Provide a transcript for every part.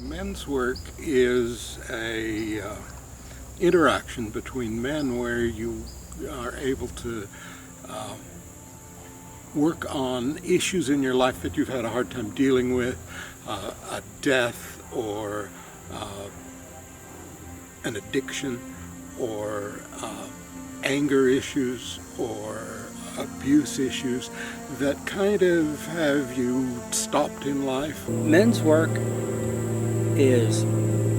Men's work is a interaction between men where you are able to work on issues in your life that you've had a hard time dealing with, a death or an addiction or anger issues or abuse issues that kind of have you stopped in life. Men's work is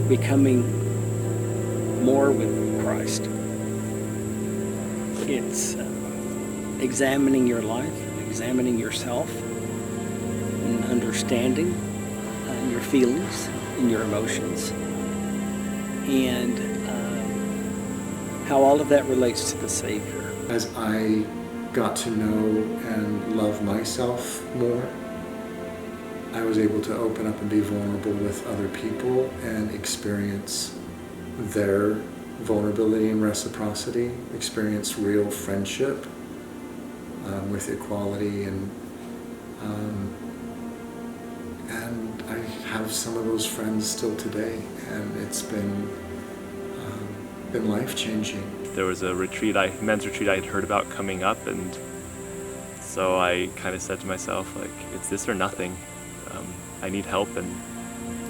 becoming more with Christ. It's examining your life, examining yourself, and understanding your feelings and your emotions, and how all of that relates to the Savior. As I got to know and love myself more, I was able to open up and be vulnerable with other people and experience their vulnerability and reciprocity, experience real friendship with equality, and I have some of those friends still today, and it's been life-changing. There was a men's retreat I had heard about coming up, and so I kind of said to myself, like, it's this or nothing. I need help, and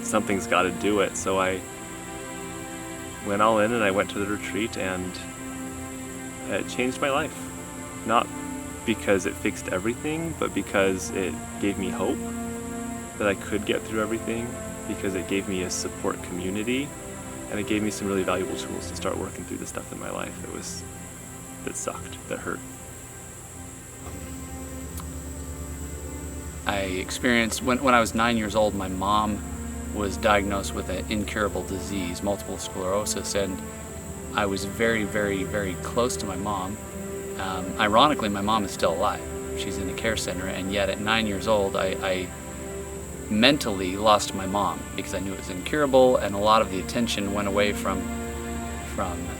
something's got to do it. So I went all in, and I went to the retreat, and it changed my life. Not because it fixed everything, but because it gave me hope that I could get through everything, because it gave me a support community, and it gave me some really valuable tools to start working through the stuff in my life that sucked, that hurt. I experienced, when I was 9 years old, my mom was diagnosed with an incurable disease, multiple sclerosis, and I was very, very, very close to my mom. Ironically, my mom is still alive. She's in a care center, and yet at 9 years old, I mentally lost my mom because I knew it was incurable, and a lot of the attention went away from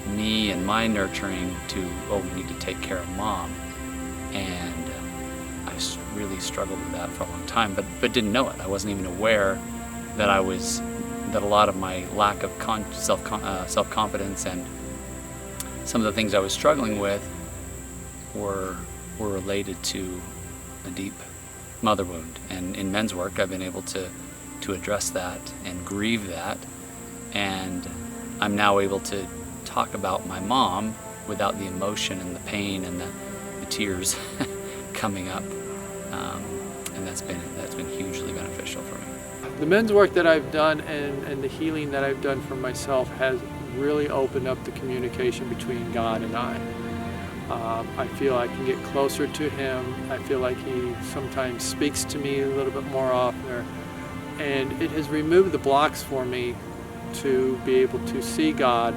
me and my nurturing to, oh, we need to take care of mom. And I really struggled with that for a long time, but didn't know it. I wasn't even aware that that a lot of my lack of self-confidence and some of the things I was struggling with were related to a deep mother wound. And in men's work, I've been able to address that and grieve that, and I'm now able to talk about my mom without the emotion and the pain and the tears coming up, and that's been hugely beneficial for me. The men's work that I've done and the healing that I've done for myself has really opened up the communication between God and I. I feel I can get closer to Him. I feel like He sometimes speaks to me a little bit more often, and it has removed the blocks for me to be able to see God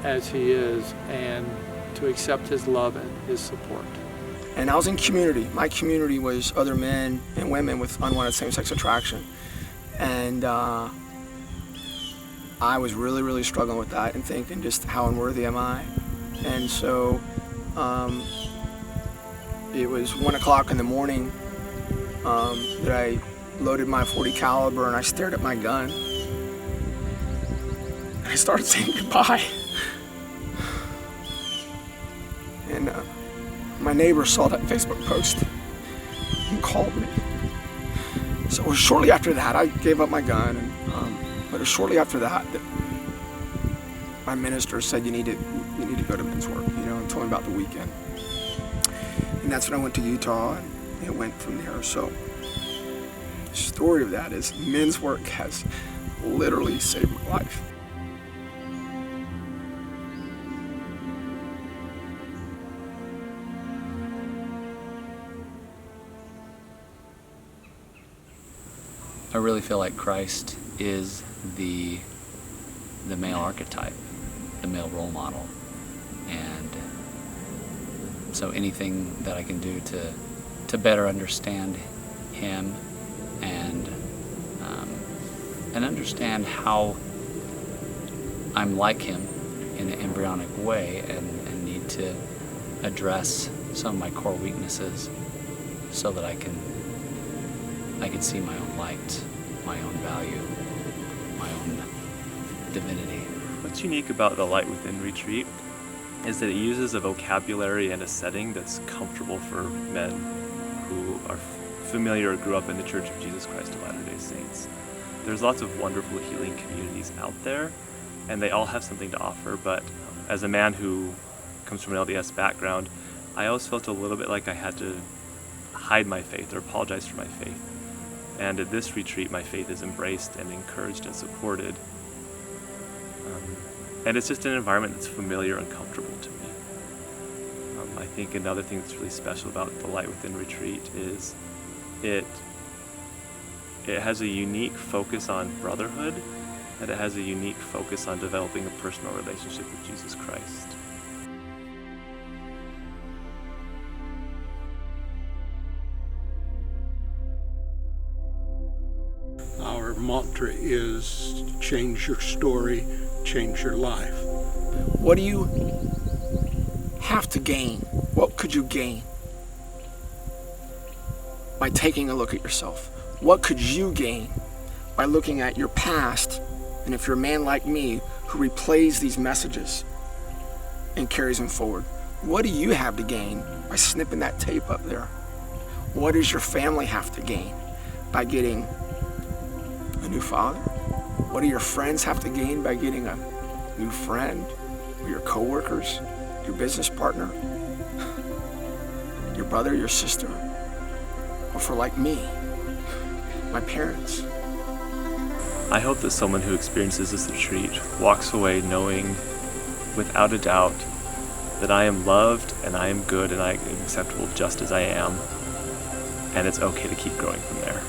as He is and to accept His love and His support. And I was in community. My community was other men and women with unwanted same-sex attraction. And I was really, really struggling with that and thinking just how unworthy am I? And so it was 1 o'clock in the morning that I loaded my .40 caliber and I stared at my gun. And I started saying goodbye. And my neighbor saw that Facebook post and called me. So it was shortly after that I gave up my gun, but it was shortly after that my minister said you need to go to men's work, and told me about the weekend. And that's when I went to Utah, and it went from there. So the story of that is men's work has literally saved my life. I really feel like Christ is the male archetype, the male role model, and so anything that I can do to better understand him and understand how I'm like him in an embryonic way and need to address some of my core weaknesses so that I can see my own light, my own value, my own divinity. What's unique about the Light Within retreat is that it uses a vocabulary and a setting that's comfortable for men who are familiar or grew up in the Church of Jesus Christ of Latter-day Saints. There's lots of wonderful healing communities out there, and they all have something to offer, but as a man who comes from an LDS background, I always felt a little bit like I had to hide my faith or apologize for my faith. And at this retreat, my faith is embraced and encouraged and supported. And it's just an environment that's familiar and comfortable to me. I think another thing that's really special about the Light Within retreat is it has a unique focus on brotherhood, and it has a unique focus on developing a personal relationship with Jesus Christ. Our mantra is change your story, change your life. What do you have to gain? What could you gain by taking a look at yourself? What could you gain by looking at your past? And if you're a man like me who replays these messages and carries them forward, what do you have to gain by snipping that tape up there? What does your family have to gain by getting a new father? What do your friends have to gain by getting a new friend? Or your coworkers, your business partner, your brother, your sister? Or for like me, my parents? I hope that someone who experiences this retreat walks away knowing without a doubt that I am loved and I am good and I am acceptable just as I am, and it's okay to keep growing from there.